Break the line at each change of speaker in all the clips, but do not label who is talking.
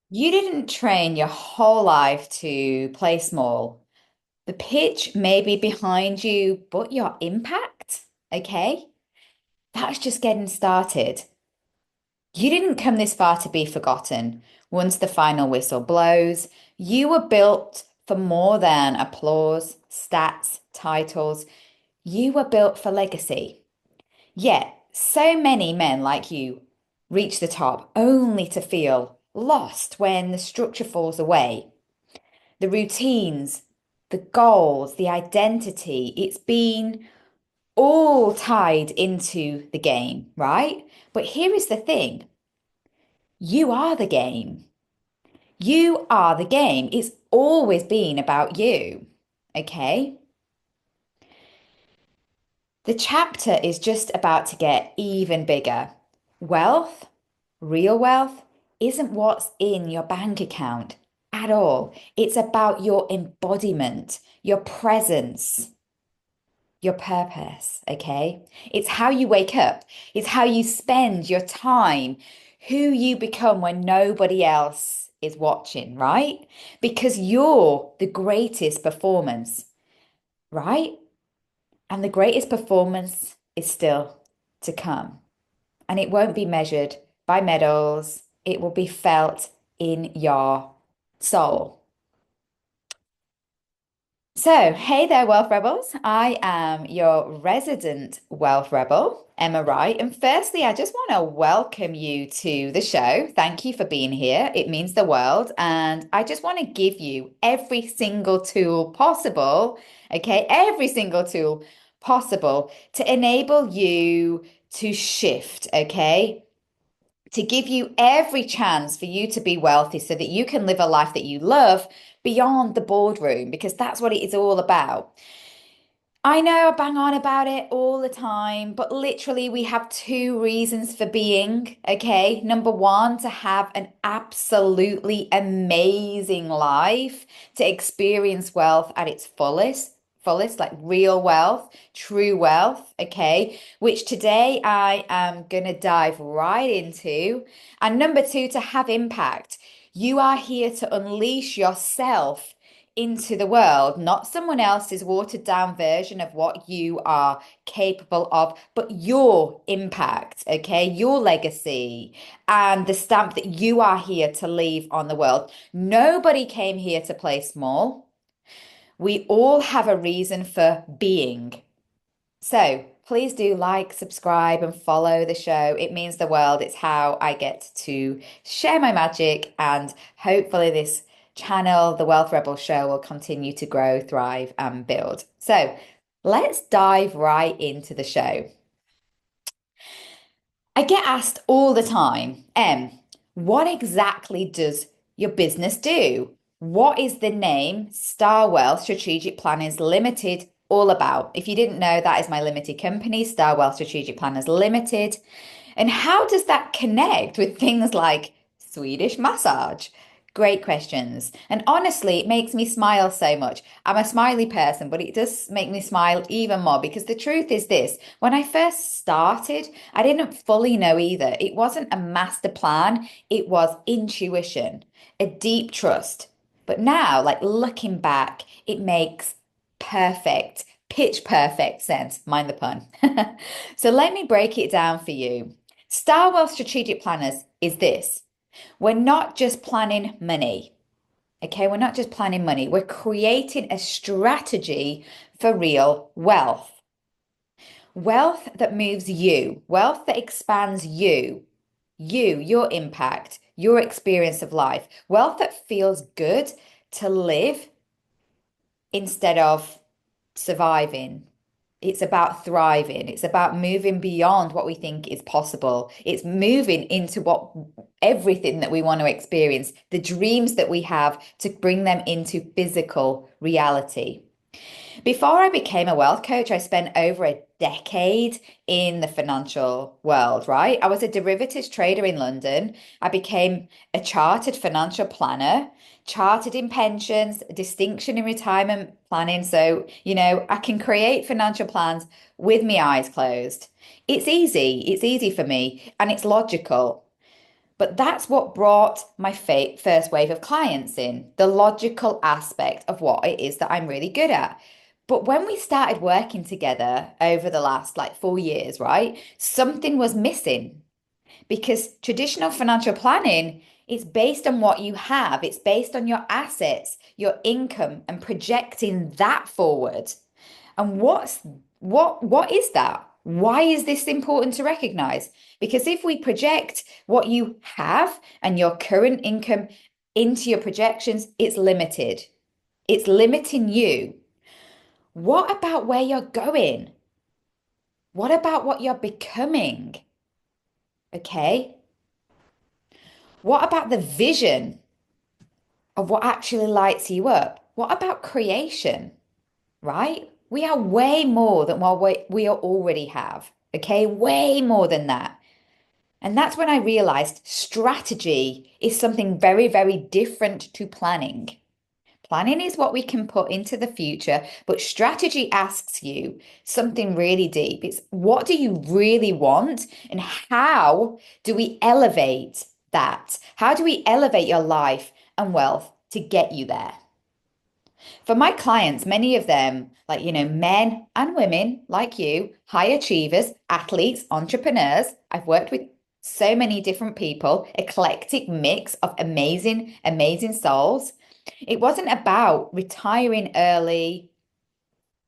You didn't train your whole life to play small. The pitch may be behind you, but your impact, okay? That's just getting started. You didn't come this far to be forgotten. Once the final whistle blows, you were built for more than applause, stats, titles. You were built for legacy. Yet, so many men like you reach the top only to feel lost when the structure falls away. The routines, the goals, the identity, it's been all tied into the game, right? But here is the thing, you are the game. You are the game. It's always been about you. Okay? The chapter is just about to get even bigger. Wealth, real wealth, isn't what's in your bank account at all. It's about your embodiment, your presence, your purpose, okay? It's how you wake up, it's how you spend your time, who you become when nobody else is watching, right? Because you're the greatest performance, right? And the greatest performance is still to come. And it won't be measured by medals, it will be felt in your soul. So, hey there, Wealth Rebels. I am your resident Wealth Rebel, Emma Wright. And firstly, I just want to welcome you to the show. Thank you for being here. It means the world. And I just want to give you every single tool possible, okay? Every single tool possible to enable you to shift, okay? To give you every chance for you to be wealthy so that you can live a life that you love beyond the boardroom, because that's what it is all about. I know I bang on about it all the time, but literally, we have two reasons for being, okay? Number one, to have an absolutely amazing life, to experience wealth at its fullest, like real wealth, true wealth, okay? Which today I am gonna dive right into. And number two, to have impact. You are here to unleash yourself into the world, not someone else's watered down version of what you are capable of, but your impact, okay? Your legacy and the stamp that you are here to leave on the world. Nobody came here to play small. We all have a reason for being. So please do like, subscribe, and follow the show. It means the world. It's how I get to share my magic, and hopefully, this channel, the Wealth Rebel Show, will continue to grow, thrive, and build. So let's dive right into the show. I get asked all the time, what exactly does your business do? What is the name Star Wealth Strategic Planners Limited all about? If you didn't know, that is my limited company, Star Wealth Strategic Planners Limited. And how does that connect with things like Swedish massage? Great questions. And honestly, it makes me smile so much. I'm a smiley person, but it does make me smile even more because the truth is this. When I first started, I didn't fully know either. It wasn't a master plan, it was intuition, a deep trust. But now, like looking back, it makes perfect, pitch perfect sense. Mind the pun. So let me break it down for you. Star Wealth Strategic Planners is this. We're not just planning money. Okay, we're not just planning money. We're creating a strategy for real wealth. Wealth that moves you, wealth that expands your impact, your experience of life, wealth that feels good to live instead of surviving. It's about thriving. It's about moving beyond what we think is possible. It's moving into what everything that we want to experience, the dreams that we have to bring them into physical reality. Before I became a wealth coach, I spent over a decade in the financial world, right? I was a derivatives trader in London. I became a chartered financial planner, chartered in pensions, distinction in retirement planning. So, I can create financial plans with my eyes closed. It's easy. It's easy for me and it's logical. But that's what brought my first wave of clients in, the logical aspect of what it is that I'm really good at. But when we started working together over the last like 4 years, right, something was missing because traditional financial planning is based on what you have, it's based on your assets, your income, and projecting that forward. And what is that? Why is this important to recognize? Because if we project what you have and your current income into your projections, it's limited. It's limiting you. What about where you're going? What about what you're becoming? Okay. What about the vision of what actually lights you up? What about creation, right? We are way more than what we already have. Okay. Way more than that. And that's when I realized strategy is something very, very different to planning. Planning is what we can put into the future, but strategy asks you something really deep. It's what do you really want and how do we elevate that? How do we elevate your life and wealth to get you there? For my clients, many of them, like, men and women like you, high achievers, athletes, entrepreneurs, I've worked with so many different people, eclectic mix of amazing, amazing souls. It wasn't about retiring early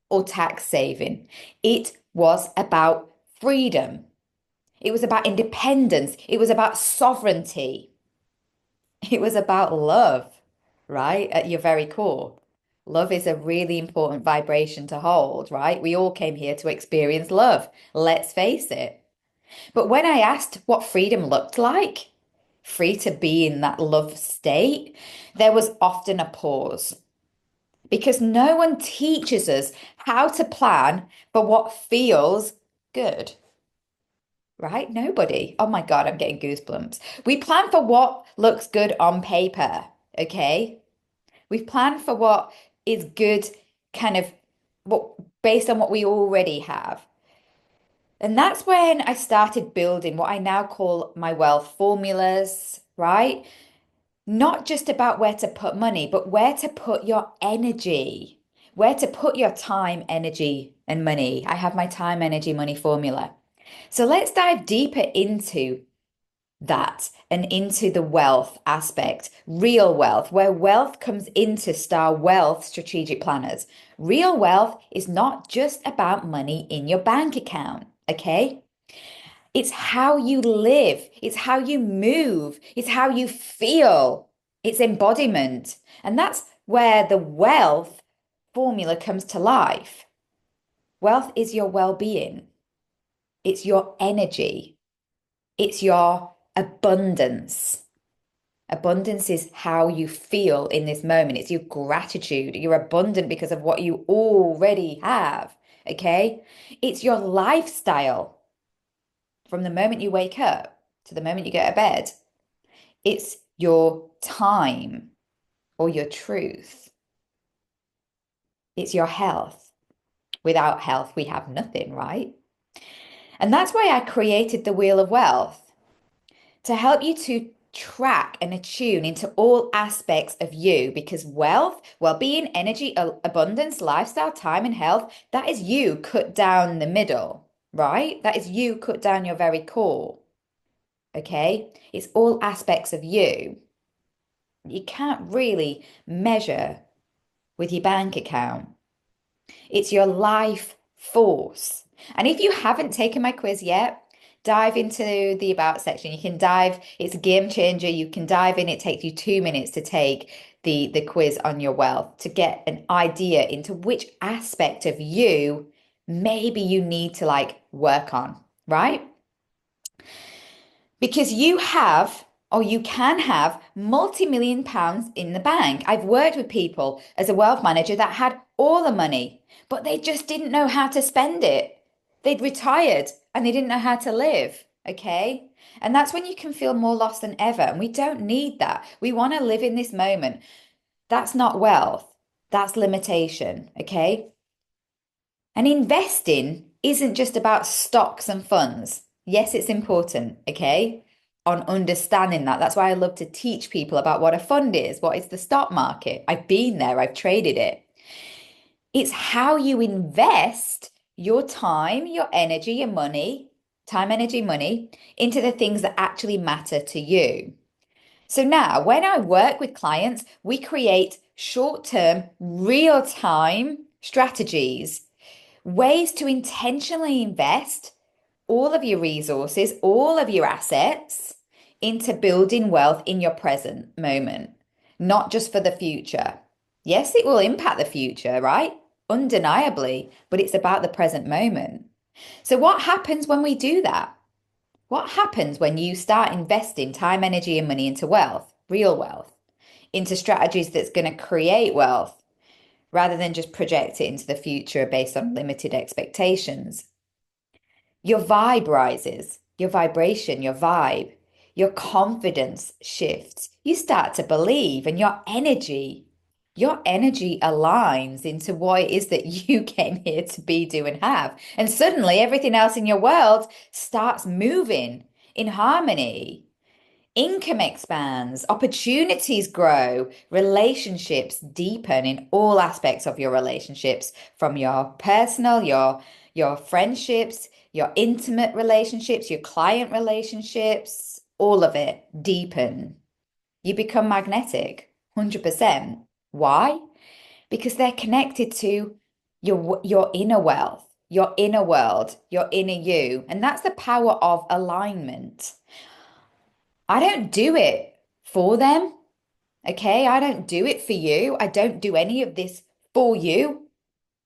or tax saving. It was about freedom. It was about independence. It was about sovereignty. It was about love, right? At your very core. Love is a really important vibration to hold, right? We all came here to experience love. Let's face it. But when I asked what freedom looked like, free to be in that love state, there was often a pause because no one teaches us how to plan for what feels good, right? Nobody. Oh my God, I'm getting goosebumps. We plan for what looks good on paper, okay? We plan for what is good, kind of what based on what we already have. And that's when I started building what I now call my wealth formulas, right? Not just about where to put money, but where to put your energy, where to put your time, energy, and money. I have my time, energy, money formula. So let's dive deeper into that and into the wealth aspect, real wealth, where wealth comes into Star Wealth strategic planners. Real wealth is not just about money in your bank account, okay? It's how you live, it's how you move, it's how you feel, it's embodiment. And that's where the wealth formula comes to life. Wealth is your well being, it's your energy, it's your abundance. Abundance is how you feel in this moment. It's your gratitude. You're abundant because of what you already have. Okay. It's your lifestyle from the moment you wake up to the moment you go to bed. It's your time or your truth. It's your health. Without health, we have nothing, right? And that's why I created the Wheel of Wealth to help you to track and attune into all aspects of you because wealth, well-being, energy, abundance, lifestyle, time, and health, that is you cut down the middle, right? That is you cut down your very core. Okay? It's all aspects of you. You can't really measure with your bank account. It's your life force. And if you haven't taken my quiz yet, dive into the about section. You can dive, it's a game changer. You can dive in. It takes you 2 minutes to take the quiz on your wealth to get an idea into which aspect of you maybe you need to like work on, right? Because you have or you can have multi-million pounds in the bank. I've worked with people as a wealth manager that had all the money, but they just didn't know how to spend it. They'd retired and they didn't know how to live. Okay. And that's when you can feel more lost than ever. And we don't need that. We want to live in this moment. That's not wealth. That's limitation. Okay. And investing isn't just about stocks and funds. Yes, it's important. Okay. on understanding that. That's why I love to teach people about what a fund is, what is the stock market. I've been there, I've traded it. It's how you invest your time, your energy, your money, time, energy, money into the things that actually matter to you. So now, when I work with clients, we create short-term, real-time strategies, ways to intentionally invest all of your resources, all of your assets into building wealth in your present moment, not just for the future. Yes, it will impact the future, right? Undeniably, but it's about the present moment. So, what happens when we do that? What happens when you start investing time, energy, and money into wealth, real wealth, into strategies that's going to create wealth rather than just project it into the future based on limited expectations? Your vibe rises, your vibration, your vibe, your confidence shifts. You start to believe, and your energy aligns into what it is that you came here to be, do, and have. And suddenly everything else in your world starts moving in harmony. Income expands, opportunities grow, relationships deepen in all aspects of your relationships, from your personal, your friendships, your intimate relationships, your client relationships, all of it deepen. You become magnetic, 100%. Why? Because they're connected to your inner wealth, your inner world, your inner you. And that's the power of alignment. I don't do it for them. Okay. I don't do it for you. I don't do any of this for you.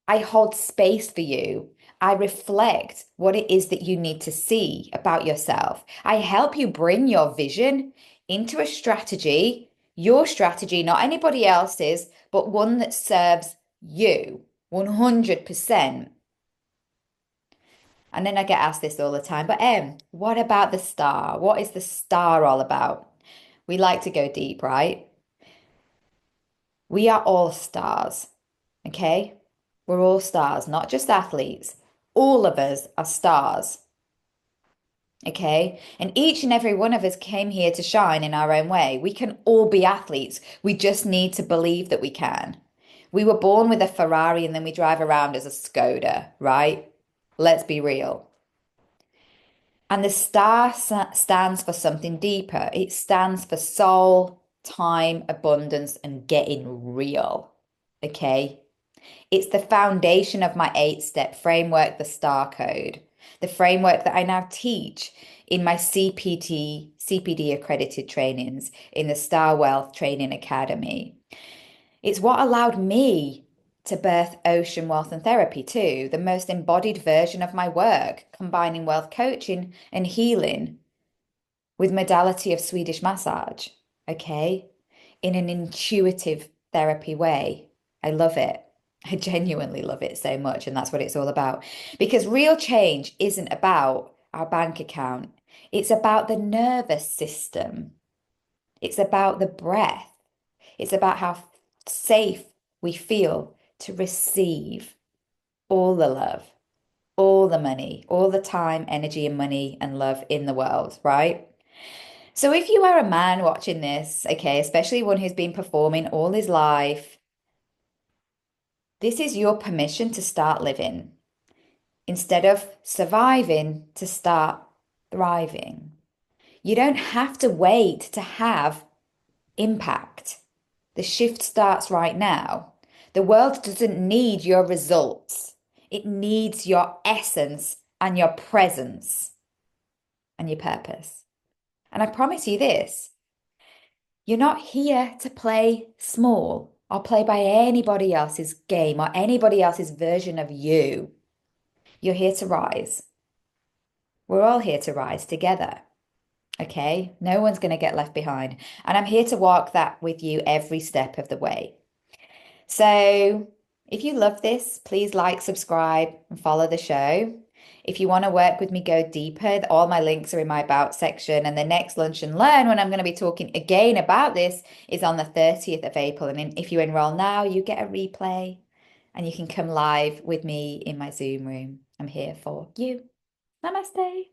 I hold space for you. I reflect what it is that you need to see about yourself. I help you bring your vision into a strategy, your strategy, not anybody else's, but one that serves you 100%. And then I get asked this all the time, but what about the star? What is the star all about? We like to go deep, right? We are all stars, okay? We're all stars, not just athletes. All of us are stars, okay? And each and every one of us came here to shine in our own way. We can all be athletes. We just need to believe that we can. We were born with a Ferrari and then we drive around as a Skoda, right? Let's be real. And the star stands for something deeper. It stands for soul, time, abundance, and getting real. Okay. It's the foundation of my 8-step framework, the STAR code, the framework that I now teach in my CPD accredited trainings in the Star Wealth Training Academy. It's what allowed me to birth Ocean Wealth and Therapy too, the most embodied version of my work, combining wealth coaching and healing with modality of Swedish massage, okay, in an intuitive therapy way. I love it. I genuinely love it so much, and that's what it's all about. Because real change isn't about our bank account, it's about the nervous system, it's about the breath, it's about how safe we feel to receive all the love, all the money, all the time, energy, and money and love in the world, right? So if you are a man watching this, okay, especially one who's been performing all his life, this is your permission to start living. Instead of surviving, to start thriving. You don't have to wait to have impact. The shift starts right now. The world doesn't need your results. It needs your essence and your presence and your purpose. And I promise you this, you're not here to play small or play by anybody else's game or anybody else's version of you. You're here to rise. We're all here to rise together. Okay? No one's going to get left behind. And I'm here to walk that with you every step of the way. So if you love this, please like, subscribe, and follow the show. If you want to work with me, go deeper. All my links are in my about section. And the next Lunch and Learn, when I'm going to be talking again about this, is on the 30th of April. And if you enroll now, you get a replay and you can come live with me in my Zoom room. I'm here for you. Namaste.